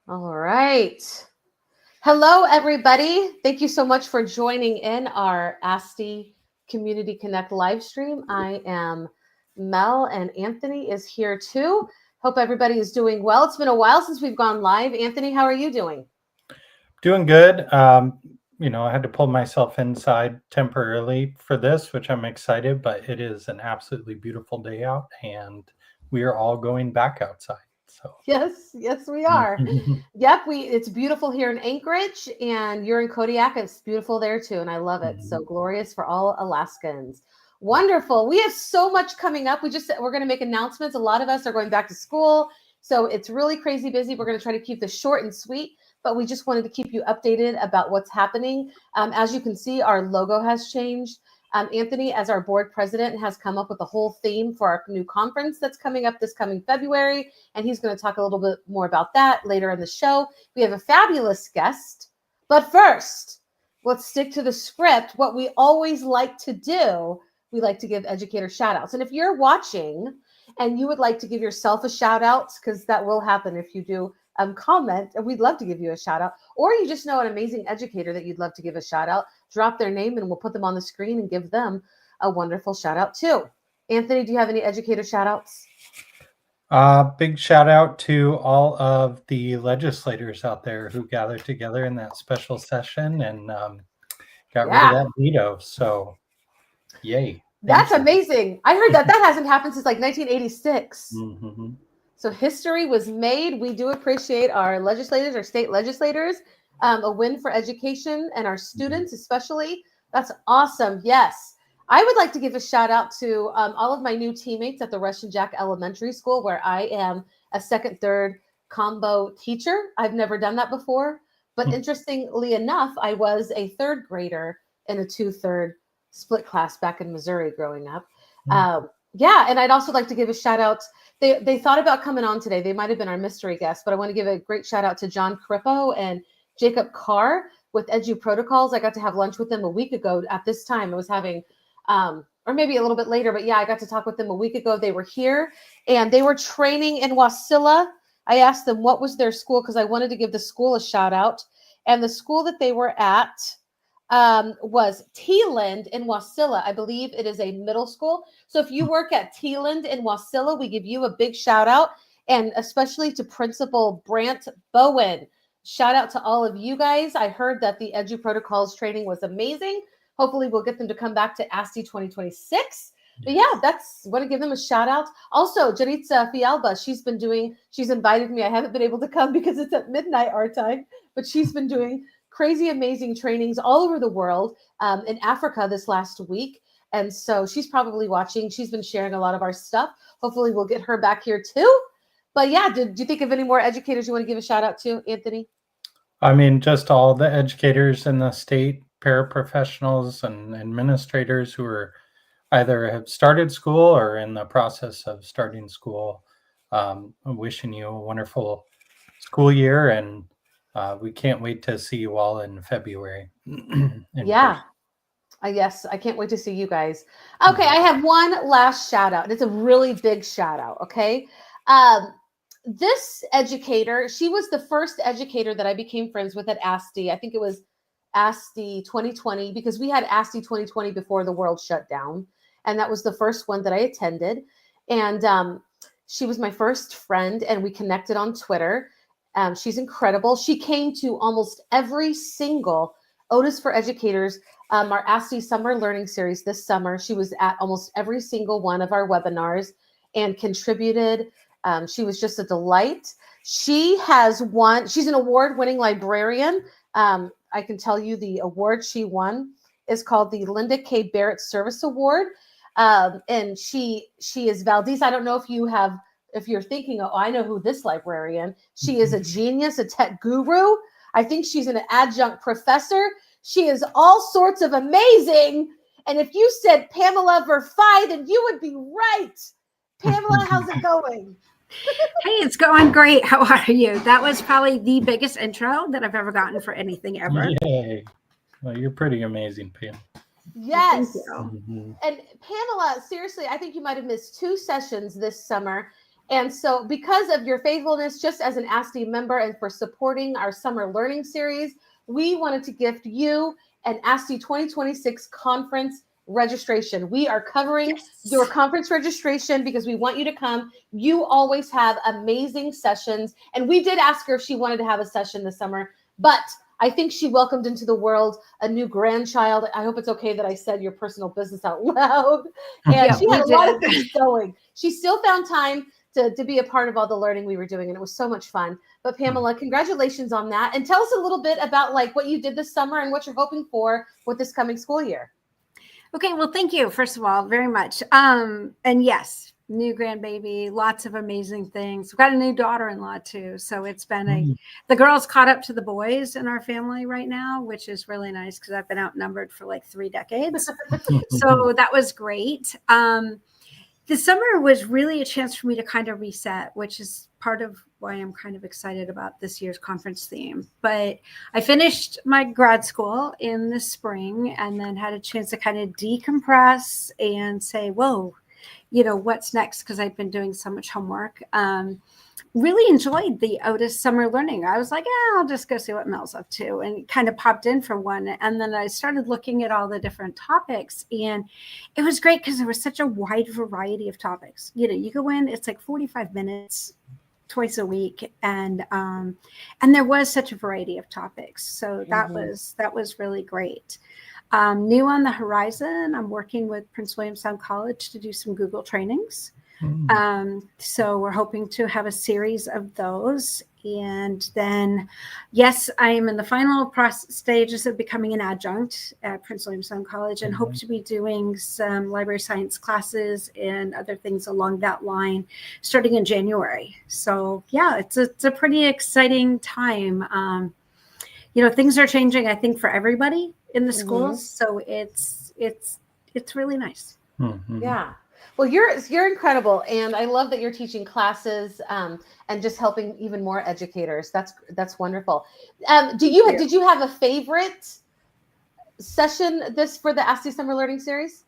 All right. Hello, everybody. Thank you so much for joining in our ASTE Community Connect live stream. I am Mel, and Anthony is here too. Hope everybody is doing well. It's been a while since we've gone live. Anthony, how are you doing? Doing good. I had to pull myself inside temporarily for this, which I'm excited, but it is an absolutely beautiful day out, and we are all going back outside. So, Yes, we are. Yep, it's beautiful here in Anchorage, and you're in Kodiak. It's beautiful there too, and I love it. So glorious for all Alaskans. Wonderful. We have so much coming up. We're going to make announcements. A lot of us are going back to school, so it's really crazy busy. We're going to try to keep this short and sweet, but we just wanted to keep you updated about what's happening. As you can see, our logo has changed. Anthony, as our board president, has come up with a whole theme for our new conference that's coming up this coming February, and he's going to talk a little bit more about that later in the show. We have a fabulous guest, but first, let's stick to the script. What we always like to do, we like to give educator shout outs. And if you're watching and you would like to give yourself a shout out, because that will happen if you do comment, and we'd love to give you a shout out, or you just know an amazing educator that you'd love to give a shout out, drop their name and we'll put them on the screen and give them a wonderful shout out too. Anthony, do you have any educator shout outs? Big shout out to all of the legislators out there who gathered together in that special session and got rid of that veto. So, yay. That's amazing. I heard that hasn't happened since like 1986. Mm-hmm. So history was made. We do appreciate our legislators, our state legislators, a win for education and our students especially. That's awesome. Yes. I would like to give a shout out to all of my new teammates at the Russian Jack Elementary School, where I am a second, third combo teacher. I've never done that before. But interestingly enough, I was a third grader in a 2/3 split class back in Missouri growing up. And I'd also like to give a shout out. They thought about coming on today. They might have been our mystery guest, but I want to give a great shout out to John Crippo and Jacob Carr with Edu Protocols. I got to have lunch with them a week ago at this time. I was having, or maybe a little bit later, but yeah, I got to talk with them a week ago. They were here and they were training in Wasilla. I asked them what was their school because I wanted to give the school a shout out. And the school that they were at was Teeland in Wasilla. I believe it is a middle school. So if you work at Teeland in Wasilla, we give you a big shout out, and especially to Principal Brant Bowen. Shout out to all of you guys. I heard that the Edu Protocols training was amazing. Hopefully we'll get them to come back to ASTE 2026. But yeah, want to give them a shout out. Also, Jaritza Fialba, she's invited me. I haven't been able to come because it's at midnight our time, but she's been doing crazy, amazing trainings all over the world, in Africa this last week. And so she's probably watching. She's been sharing a lot of our stuff. Hopefully we'll get her back here too. But yeah, do you think of any more educators you want to give a shout out to, Anthony? I mean, just all the educators in the state, paraprofessionals and administrators who are either have started school or in the process of starting school. I'm wishing you a wonderful school year, and we can't wait to see you all in February. Yes, I can't wait to see you guys. Okay, I have one last shout out. It's a really big shout out, okay? This educator, she was the first educator that I became friends with at ASTE. I think it was ASTE 2020 because we had ASTE 2020 before the world shut down. And that was the first one that I attended. And she was my first friend, and we connected on Twitter. She's incredible. She came to almost every single Otis for Educators, our ASTE Summer Learning Series this summer. She was at almost every single one of our webinars and contributed. She was just a delight. She has won. She's an award-winning librarian. I can tell you the award she won is called the Linda K. Barrett Service Award. And she is Valdez. I don't know if you're thinking, oh, I know who this librarian. She is a genius, a tech guru. I think she's an adjunct professor. She is all sorts of amazing. And if you said Pamela Verfi, then you would be right. Pamela, how's it going? Hey, it's going great. How are you? That was probably the biggest intro that I've ever gotten for anything ever. Yay. Well, you're pretty amazing, Pam. Yes. And Pamela, seriously, I think you might have missed 2 sessions this summer. And so because of your faithfulness, just as an ASTE member and for supporting our summer learning series, we wanted to gift you an ASTE 2026 conference registration. We are covering your conference registration because we want you to come. You always have amazing sessions. And we did ask her if she wanted to have a session this summer, but I think she welcomed into the world a new grandchild. I hope it's okay that I said your personal business out loud. And she had a lot of things going. She still found time to be a part of all the learning we were doing, and it was so much fun. But Pamela, congratulations on that. And tell us a little bit about like what you did this summer and what you're hoping for with this coming school year. Okay, well, thank you, first of all, very much. And yes, new grandbaby, lots of amazing things. We've got a new daughter-in-law too. So it's been the girls caught up to the boys in our family right now, which is really nice because I've been outnumbered for like 3 decades. So that was great. The summer was really a chance for me to kind of reset, which is part of why I'm kind of excited about this year's conference theme. But I finished my grad school in the spring and then had a chance to kind of decompress and say, whoa, you know, what's next? Because I've been doing so much homework. Really enjoyed the Otis Summer Learning. I was like, I'll just go see what Mel's up to, and kind of popped in for one. And then I started looking at all the different topics, and it was great because there was such a wide variety of topics. You know, you go in, it's like 45 minutes twice a week, and there was such a variety of topics. So that was really great. New on the horizon, I'm working with Prince William Sound College to do some Google trainings. So we're hoping to have a series of those. And then, yes, I am in the final stages of becoming an adjunct at Prince William Sound College and hope to be doing some library science classes and other things along that line starting in January. So yeah, it's a pretty exciting time. You know, things are changing, I think, for everybody in the schools. So it's really nice. Yeah. Well, you're incredible, and I love that you're teaching classes and just helping even more educators. That's wonderful. Did you have a favorite session for the ASTE Summer Learning Series?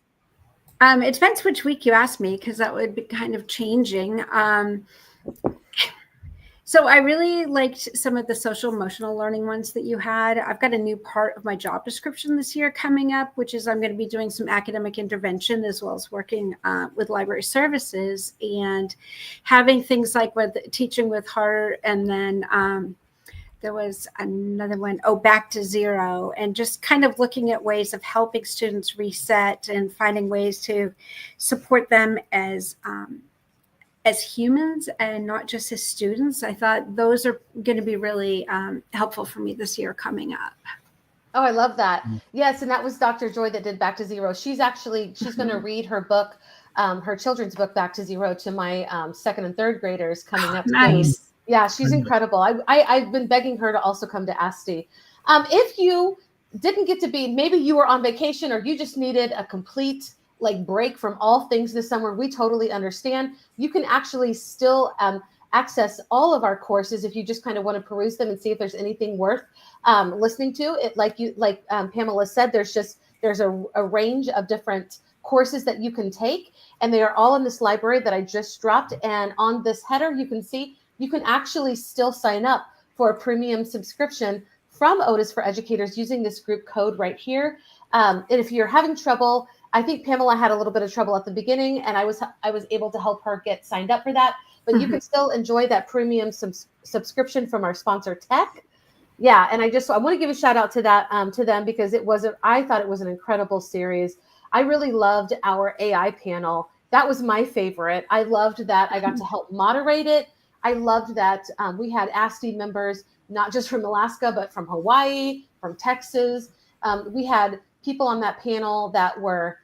It depends which week you ask me, because that would be kind of changing. So I really liked some of the social emotional learning ones that you had. I've got a new part of my job description this year coming up, which is I'm going to be doing some academic intervention as well as working with library services and having things like with teaching with heart. And then there was another one, back to zero, and just kind of looking at ways of helping students reset and finding ways to support them as humans and not just as students. I thought those are going to be really helpful for me this year coming up. Oh, I love that. Yes. And that was Dr. Joy that did Back to Zero. She's going to read her book, her children's book, Back to Zero, to my 2nd and 3rd graders coming up. Nice. Yeah, she's incredible. I've been begging her to also come to ASTE. If you didn't get to be, maybe you were on vacation or you just needed a complete break from all things this summer, we totally understand. You can actually still access all of our courses if you just kind of want to peruse them and see if there's anything worth listening to. It like Pamela said, there's a range of different courses that you can take, and they are all in this library that I just dropped. And on this header, you can see you can actually still sign up for a premium subscription from Otis for Educators using this group code right here. And if you're having trouble, I think Pamela had a little bit of trouble at the beginning, and I was able to help her get signed up for that. But you can still enjoy that premium subscription from our sponsor, Tech. Yeah, and I want to give a shout out to that to them because I thought it was an incredible series. I really loved our AI panel. That was my favorite. I loved that I got to help moderate it. I loved that we had ASTE members, not just from Alaska, but from Hawaii, from Texas. We had people on that panel that were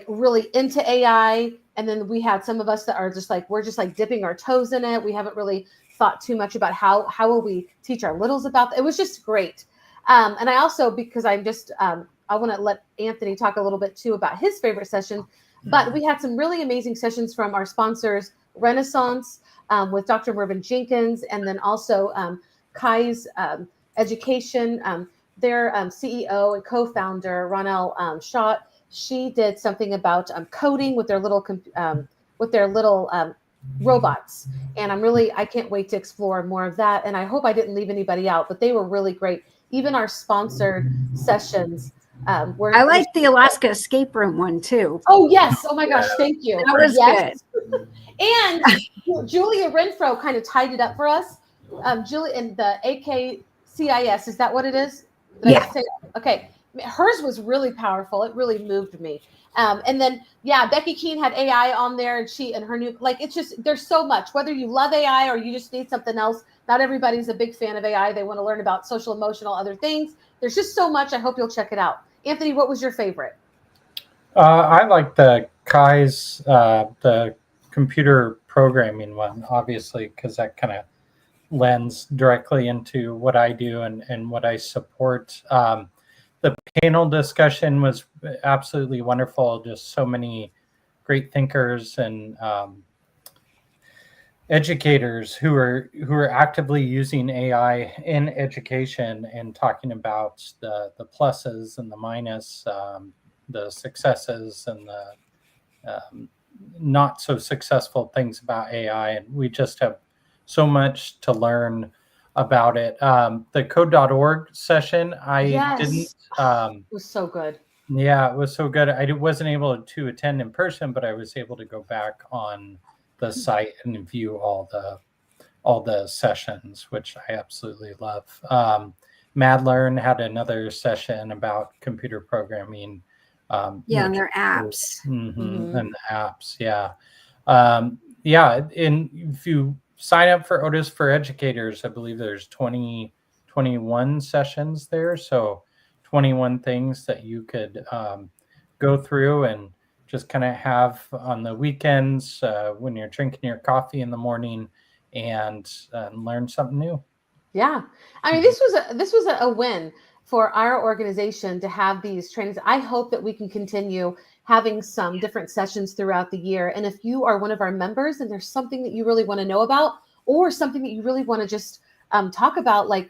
really into AI. And then we had some of us that are we're just dipping our toes in it. We haven't really thought too much about how will we teach our littles about it. It was just great. And I also, because I want to let Anthony talk a little bit too about his favorite session, but we had some really amazing sessions from our sponsors, Renaissance with Dr. Mervyn Jenkins, and then also Kai's Education, their CEO and co-founder, Ronelle Schott. She did something about coding with their little robots. And I can't wait to explore more of that. And I hope I didn't leave anybody out, but they were really great. Even our sponsored sessions were. I like the Alaska escape room one too. Oh, yes. Oh my gosh. Thank you. That was yes. good. And Julia Renfro kind of tied it up for us. Julie and the AKCIS, is that what it is? Yeah. Okay. Hers was really powerful. It really moved me. And then, Becky Keene had AI on there, and she and her new, like, it's just, there's so much, whether you love AI or you just need something else. Not everybody's a big fan of AI. They want to learn about social, emotional, other things. There's just so much. I hope you'll check it out. Anthony, what was your favorite? I like the Kai's, the computer programming one, obviously, because that kind of lends directly into what I do and what I support. The panel discussion was absolutely wonderful. Just so many great thinkers and educators who are actively using AI in education and talking about the pluses and the minus, the successes and the not so successful things about AI. And we just have so much to learn about it. The code.org session, I didn't. It was so good. Yeah, it was so good. I wasn't able to attend in person, but I was able to go back on the site and view all the sessions, which I absolutely love. MadLearn had another session about computer programming. And their apps. And the apps, yeah. And if you sign up for Otis for Educators, I believe there's 21 sessions there. So 21 things that you could go through and just kind of have on the weekends when you're drinking your coffee in the morning and learn something new. Yeah. I mean, this was a win for our organization to have these trainings. I hope that we can continue having some different sessions throughout the year. And if you are one of our members and there's something that you really want to know about or something that you really want to just talk about, like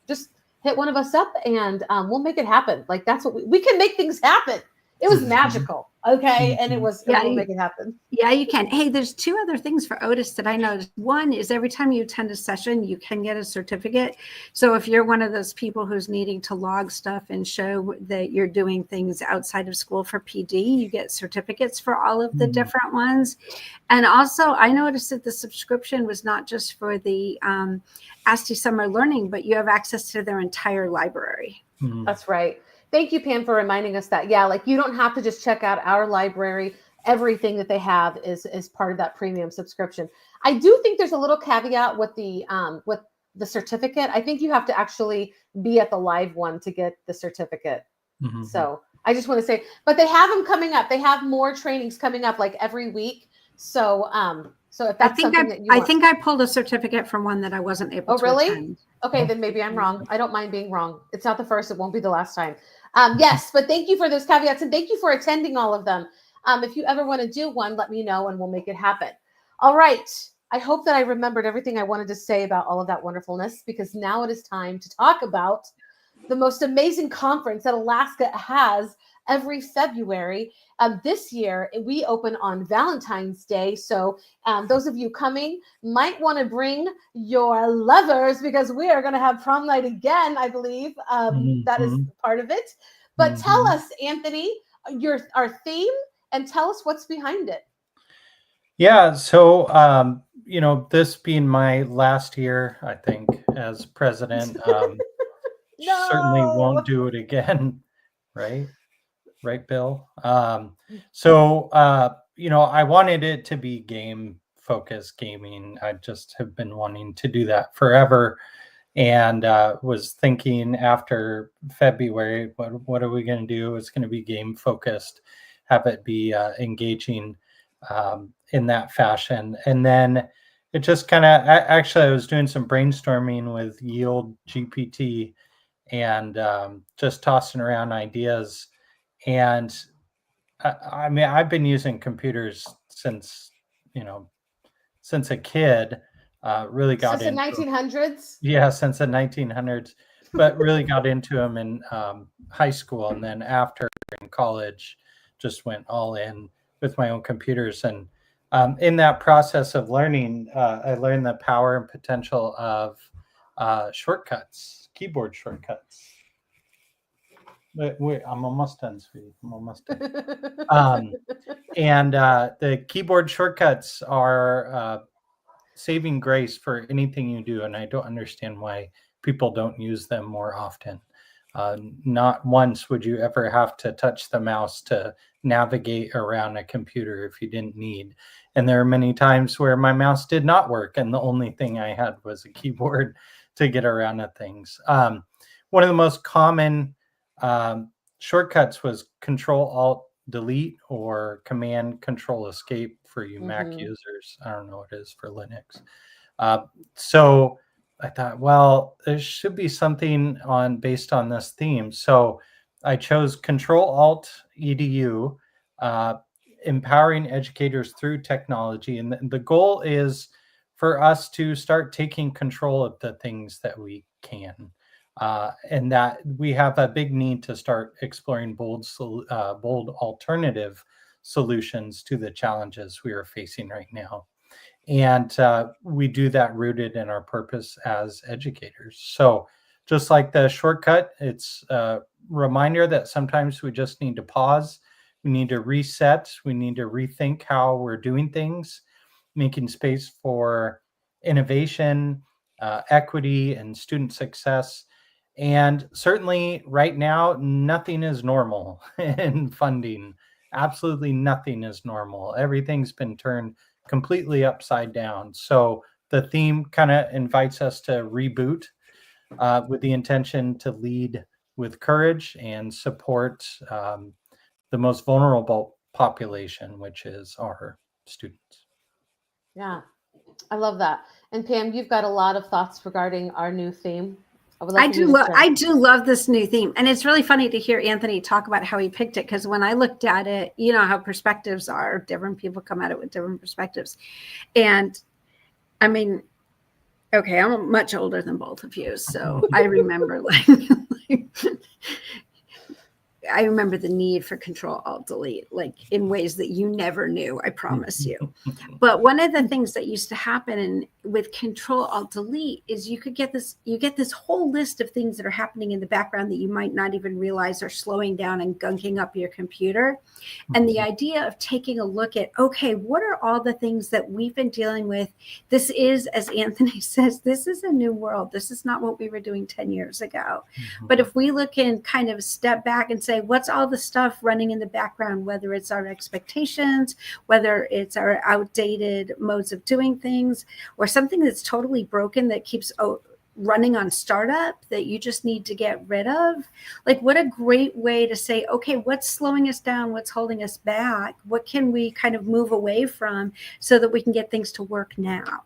just hit one of us up and we'll make it happen. Like that's what we can make things happen. It was magical. Okay. And we'll make it happen. Yeah, you can. Hey, there's two other things for Otis that I noticed. One is every time you attend a session, you can get a certificate. So if you're one of those people who's needing to log stuff and show that you're doing things outside of school for PD, you get certificates for all of the different ones. And also, I noticed that the subscription was not just for the ASTE Summer Learning, but you have access to their entire library. That's right. Thank you, Pam, for reminding us that. Yeah, like you don't have to just check out our library. Everything that they have is part of that premium subscription. I do think there's a little caveat with the certificate. I think you have to actually be at the live one to get the certificate. So I just want to say, but they have them coming up. They have more trainings coming up like every week. So if that's something that you want. I think I pulled a certificate from one that I wasn't able to attend. Okay, then maybe I'm wrong. I don't mind being wrong. It's not the first. It won't be the last time. Yes, but thank you for those caveats and thank you for attending all of them. If you ever want to do one, let me know and we'll make it happen. All right. I hope that I remembered everything I wanted to say about all of that wonderfulness because now it is time to talk about the most amazing conference that Alaska has every February. This year, we open on Valentine's Day. So those of you coming might want to bring your lovers because we are going to have prom night again, I believe. That is part of it. But tell us, Anthony, our theme and tell us what's behind it. Yeah. So, this being my last year, I think, as president, certainly won't do it again. Right? Right, Bill? So, I wanted it to be game-focused gaming. I just have been wanting to do that forever and was thinking after February, what are we going to do? It's going to be game-focused, have it be engaging in that fashion. And then it just kind of, actually, I was doing some brainstorming with Yield GPT and just tossing around ideas. And I mean, I've been using computers since a kid. Really got since into the 1900s. Yeah, since the 1900s, but really got into them in high school, and then after in college, just went all in with my own computers. And In that process of learning, I learned the power and potential of shortcuts, keyboard shortcuts. Wait, I'm almost done, sweetie. I'm almost done. And the keyboard shortcuts are saving grace for anything you do, and I don't understand why people don't use them more often. Not once would you ever have to touch the mouse to navigate around a computer if you didn't need. And there are many times where my mouse did not work, and the only thing I had was a keyboard to get around at things. One of the most common shortcuts was Control Alt Delete or Command Control Escape for you Mac users. I don't know what it is for Linux. So I thought, well, there should be something based on this theme. So I chose Control Alt EDU, empowering educators through technology. And the goal is for us to start taking control of the things that we can. And that we have a big need to start exploring bold alternative solutions to the challenges we are facing right now. And we do that rooted in our purpose as educators. So just like the shortcut, it's a reminder that sometimes we just need to pause. We need to reset. We need to rethink how we're doing things, making space for innovation, equity, and student success. And certainly right now, nothing is normal in funding. Absolutely nothing is normal. Everything's been turned completely upside down. So the theme kind of invites us to reboot with the intention to lead with courage and support the most vulnerable population, which is our students. Yeah, I love that. And Pam, you've got a lot of thoughts regarding our new theme. I do love this new theme. And it's really funny to hear Anthony talk about how he picked it, because when I looked at it, you know how perspectives are, different people come at it with different perspectives. And I mean, okay, I'm much older than both of you, so I remember I remember the need for Control Alt Delete, like in ways that you never knew, I promise you. But one of the things that used to happen with Control Alt Delete is you get this whole list of things that are happening in the background that you might not even realize are slowing down and gunking up your computer. And the idea of taking a look at, okay, what are all the things that we've been dealing with? This is, as Anthony says, this is a new world. This is not what we were doing 10 years ago. But if we look and kind of step back and say, what's all the stuff running in the background, whether it's our expectations, whether it's our outdated modes of doing things, or something that's totally broken that keeps running on startup that you just need to get rid of. Like, what a great way to say, okay, what's slowing us down? What's holding us back? What can we kind of move away from so that we can get things to work now?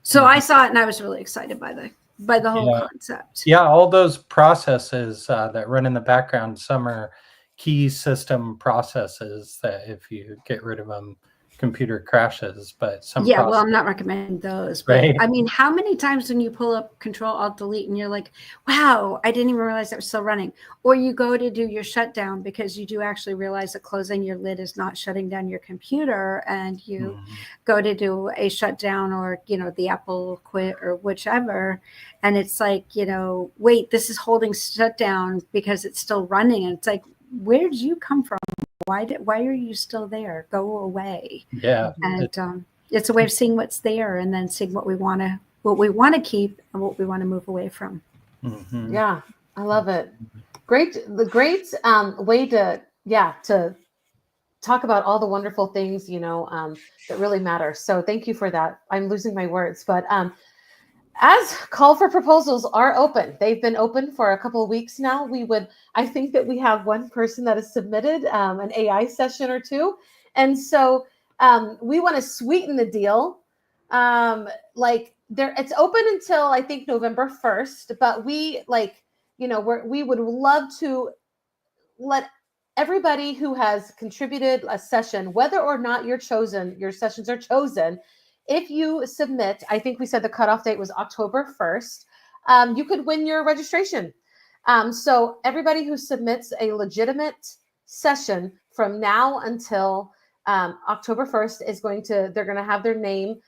So I saw it and I was really excited by the whole concept. Yeah, all those processes that run in the background, some are key system processes that if you get rid of them, computer crashes. But some well, I'm not recommending those. But right? I mean, how many times when you pull up Control Alt Delete and you're like, wow, I didn't even realize that was still running. Or you go to do your shutdown because you do actually realize that closing your lid is not shutting down your computer, and you go to do a shutdown, or, you know, the Apple quit or whichever. And it's like, you know, wait, this is holding shutdown because it's still running. And it's like, where did you come from? Why are you still there? Go away. Yeah. And it's a way of seeing what's there and then seeing what we want to keep and what we want to move away from. Yeah, I love it. Great way to talk about all the wonderful things, you know, that really matter. So thank you for that. I'm losing my words, but as call for proposals are open, they've been open for a couple of weeks now. I think that we have one person that has submitted an AI session or two. And so we want to sweeten the deal. It's open until I think November 1st, but we would love to let everybody who has contributed a session, whether or not your sessions are chosen, if you submit, I think we said the cutoff date was October 1st, you could win your registration. So everybody who submits a legitimate session from now until October 1st they're going to have their name.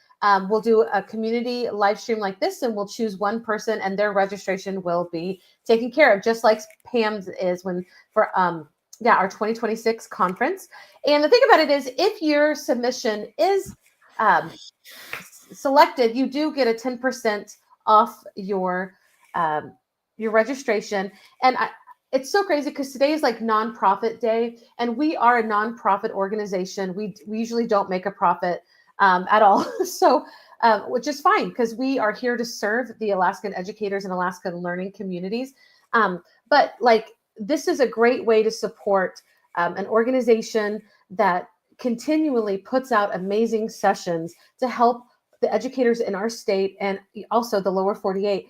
We'll do a community live stream like this, and we'll choose one person, and their registration will be taken care of, just like Pam's is for our 2026 conference. And the thing about it is, if your submission is selected, you do get a 10% off your registration. And it's so crazy because today is like nonprofit day, and we are a nonprofit organization. We usually don't make a profit at all. So, which is fine because we are here to serve the Alaskan educators and Alaskan learning communities. But like, this is a great way to support an organization that continually puts out amazing sessions to help the educators in our state and also the lower 48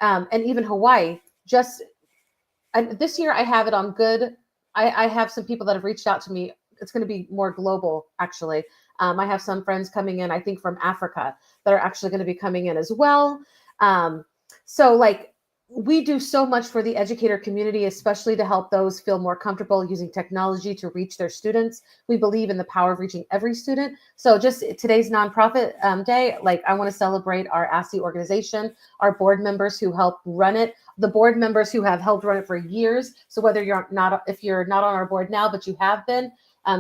and even Hawaii. This year I have it on good. I have some people that have reached out to me. It's going to be more global, actually. I have some friends coming in, I think from Africa, that are actually going to be coming in as well. So like, we do so much for the educator community, especially to help those feel more comfortable using technology to reach their students. We believe in the power of reaching every student. So just today's nonprofit day, like, I want to celebrate our ASTE organization, our board members who help run it, the board members who have helped run it for years. So whether if you're not on our board now, but you have been,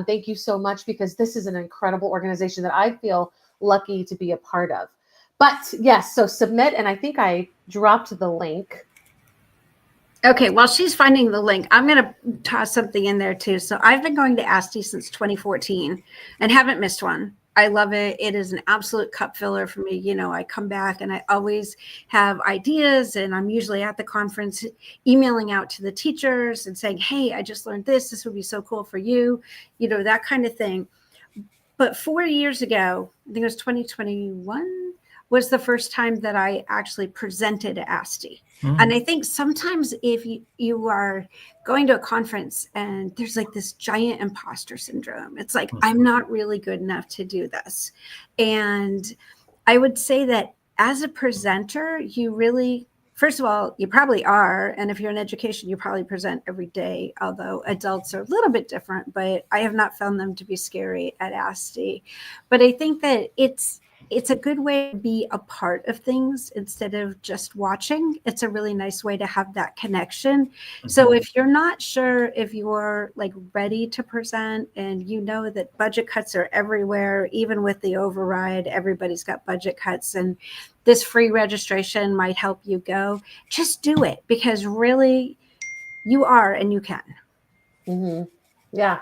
thank you so much, because this is an incredible organization that I feel lucky to be a part of. But yes, so submit, and I think I dropped the link. Okay, while she's finding the link, I'm going to toss something in there too. So I've been going to ASTE since 2014 and haven't missed one. I love it. It is an absolute cup filler for me. You know, I come back and I always have ideas, and I'm usually at the conference emailing out to the teachers and saying, hey, I just learned this. This would be so cool for you, you know, that kind of thing. But 4 years ago, I think it was 2021, was the first time that I actually presented at ASTE. And I think sometimes if you are going to a conference and there's like this giant imposter syndrome, it's like, I'm not really good enough to do this. And I would say that as a presenter, you really, first of all, you probably are. And if you're in education, you probably present every day, although adults are a little bit different, but I have not found them to be scary at ASTE. But I think that it's a good way to be a part of things instead of just watching. It's a really nice way to have that connection. Mm-hmm. So if you're not sure if you're like ready to present, and you know that budget cuts are everywhere, even with the override, everybody's got budget cuts, and this free registration might help you go, just do it, because really you are and you can. Mm-hmm. Yeah.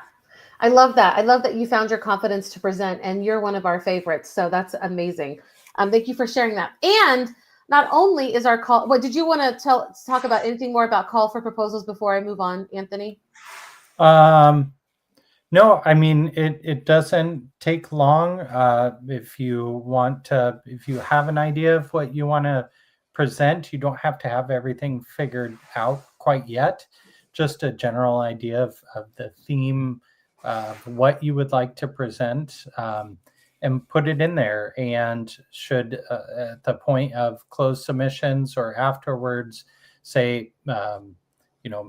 I love that. I love that you found your confidence to present, and you're one of our favorites. So that's amazing. Thank you for sharing that. And not only is our call, what did you want to talk about anything more about call for proposals before I move on, Anthony? No, I mean, it doesn't take long. If you have an idea of what you want to present, you don't have to have everything figured out quite yet. Just a general idea of the theme, what you would like to present, and put it in there. And should at the point of closed submissions or afterwards say,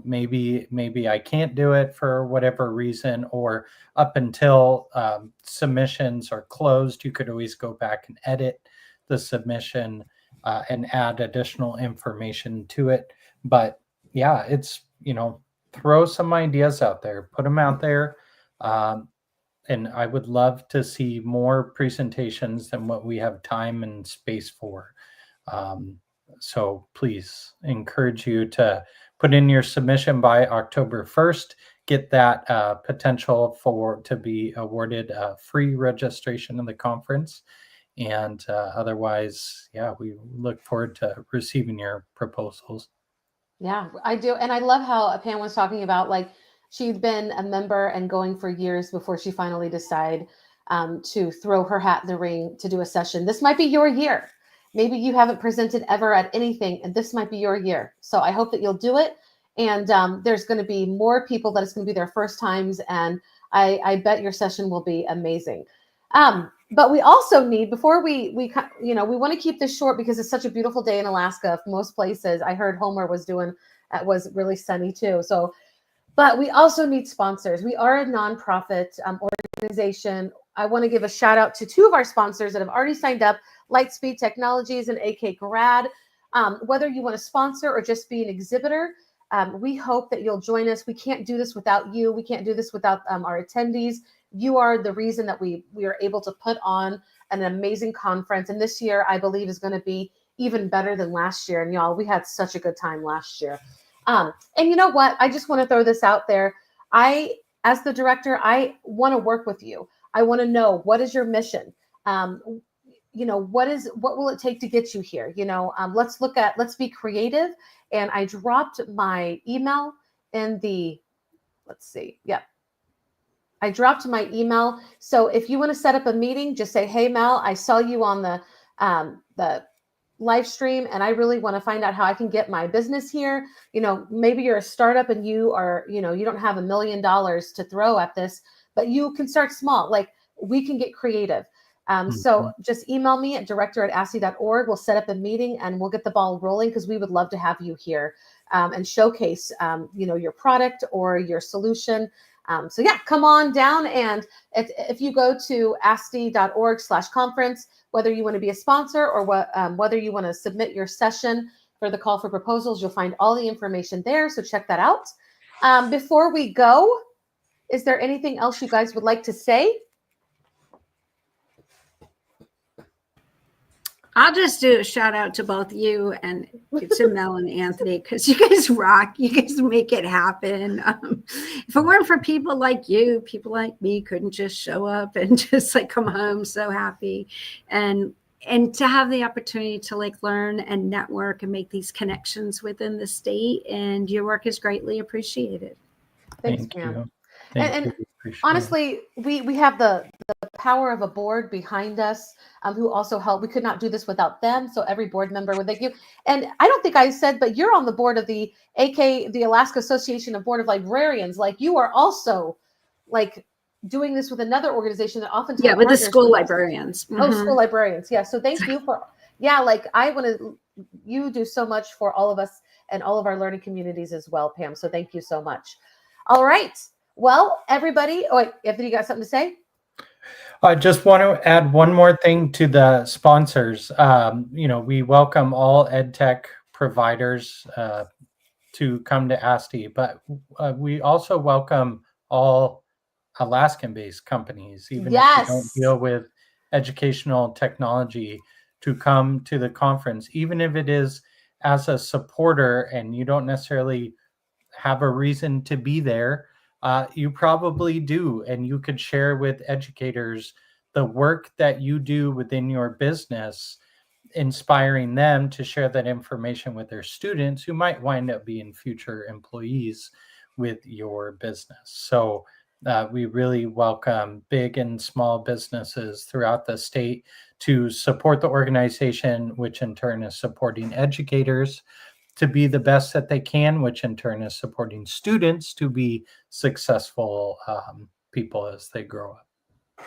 maybe I can't do it for whatever reason, or up until submissions are closed, you could always go back and edit the submission and add additional information to it. But yeah, it's, throw some ideas out there, put them out there. And I would love to see more presentations than what we have time and space for. So please, encourage you to put in your submission by October 1st, get that potential to be awarded free registration in the conference. And otherwise, we look forward to receiving your proposals. Yeah, I do. And I love how Pam was talking about, like, she'd been a member and going for years before she finally decided to throw her hat in the ring to do a session. This might be your year. Maybe you haven't presented ever at anything, and this might be your year. So I hope that you'll do it. And there's going to be more people that it's going to be their first times. And I bet your session will be amazing. But we also need, before we want to keep this short because it's such a beautiful day in Alaska. Most places, I heard Homer was really sunny too. So But we also need sponsors. We are a nonprofit organization. I want to give a shout out to two of our sponsors that have already signed up, Lightspeed Technologies and AK Grad. Whether you want to sponsor or just be an exhibitor, we hope that you'll join us. We can't do this without you. We can't do this without our attendees. You are the reason that we are able to put on an amazing conference. And this year, I believe, is going to be even better than last year. And y'all, we had such a good time last year. And you know what? I just want to throw this out there. As the director, I want to work with you. I want to know, what is your mission? What will it take to get you here? Let's be creative. And I dropped my email in the, I dropped my email. So if you want to set up a meeting, just say, hey, Mel, I saw you on the live stream, and I really want to find out how I can get my business here. Maybe you're a startup and you don't have $1 million to throw at this, but you can start small. Like, we can get creative. So just email me at director@aste.org. We'll set up a meeting and we'll get the ball rolling, because we would love to have you here and showcase, your product or your solution. So yeah, come on down. And if you go to aste.org/conference, whether you want to be a sponsor or whether you want to submit your session for the call for proposals, you'll find all the information there. So check that out. Before we go, is there anything else you guys would like to say? I'll just do a shout out to both you and to Mel and Anthony, because you guys rock. You guys make it happen. If it weren't for people like you, people like me couldn't just show up and just come home so happy. And to have the opportunity to learn and network and make these connections within the state, and your work is greatly appreciated. Thanks, Pam. And honestly, we have the power of a board behind us who also help. We could not do this without them. So every board member would thank you. And I don't think I said, but you're on the board of the Alaska Association of Board of Librarians. You are also doing this with another organization that oftentimes with the school librarians. Oh, school librarians. Yeah. So thank you for, I want to, you do so much for all of us and all of our learning communities as well, Pam. So thank you so much. All right. Well, everybody, Anthony, you got something to say? I just want to add one more thing to the sponsors. We welcome all EdTech providers to come to ASTE, but we also welcome all Alaskan-based companies, even if you don't deal with educational technology, to come to the conference, even if it is as a supporter and you don't necessarily have a reason to be there. You probably do, and you could share with educators the work that you do within your business, inspiring them to share that information with their students who might wind up being future employees with your business. So we really welcome big and small businesses throughout the state to support the organization, which in turn is supporting educators to be the best that they can, which in turn is supporting students to be successful people as they grow up.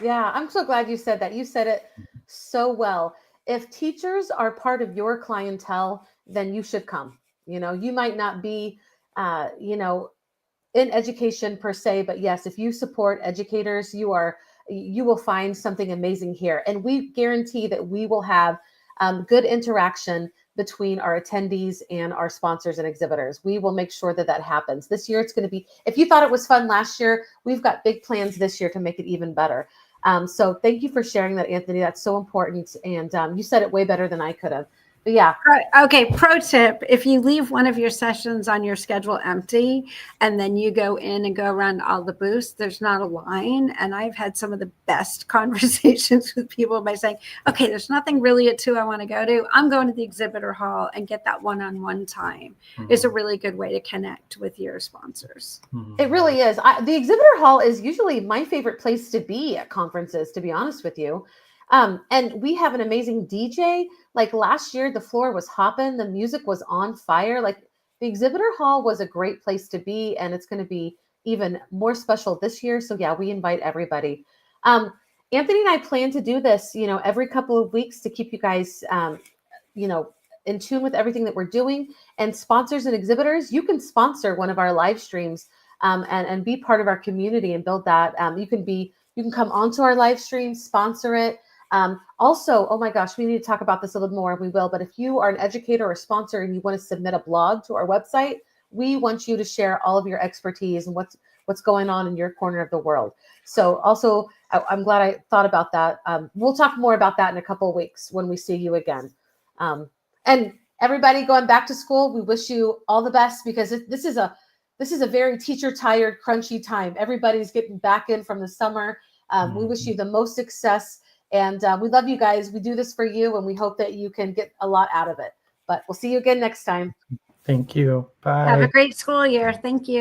Yeah, I'm so glad you said that. You said it so well. If teachers are part of your clientele, then you should come. You might not be, in education per se, but yes, if you support educators, you will find something amazing here. And we guarantee that we will have good interaction between our attendees and our sponsors and exhibitors. We will make sure that happens. This year, it's going to be, if you thought it was fun last year, we've got big plans this year to make it even better. So thank you for sharing that, Anthony. That's so important. And you said it way better than I could have. But yeah. Okay. Pro tip: if you leave one of your sessions on your schedule empty, and then you go in and go around all the booths, there's not a line. And I've had some of the best conversations with people by saying, okay, there's nothing really at 2 I want to go to. I'm going to the exhibitor hall and get that one-on-one time. Is a really good way to connect with your sponsors. It really is. The exhibitor hall is usually my favorite place to be at conferences, to be honest with you. And we have an amazing DJ. Last year, the floor was hopping. The music was on fire. The exhibitor hall was a great place to be, and it's going to be even more special this year. So yeah, we invite everybody. Anthony and I plan to do this, every couple of weeks to keep you guys, in tune with everything that we're doing. And sponsors and exhibitors, you can sponsor one of our live streams and be part of our community and build that. You can come onto our live stream, sponsor it. Also, oh my gosh, we need to talk about this a little more. We will, but if you are an educator or sponsor and you want to submit a blog to our website, we want you to share all of your expertise and what's going on in your corner of the world. So also, I'm glad I thought about that. We'll talk more about that in a couple of weeks when we see you again. And everybody going back to school, we wish you all the best, because this is a very teacher tired, crunchy time. Everybody's getting back in from the summer. We wish you the most success, and we love you guys. We do this for you, and we hope that you can get a lot out of it. But we'll see you again next time. Thank you. Bye. Have a great school year. Thank you.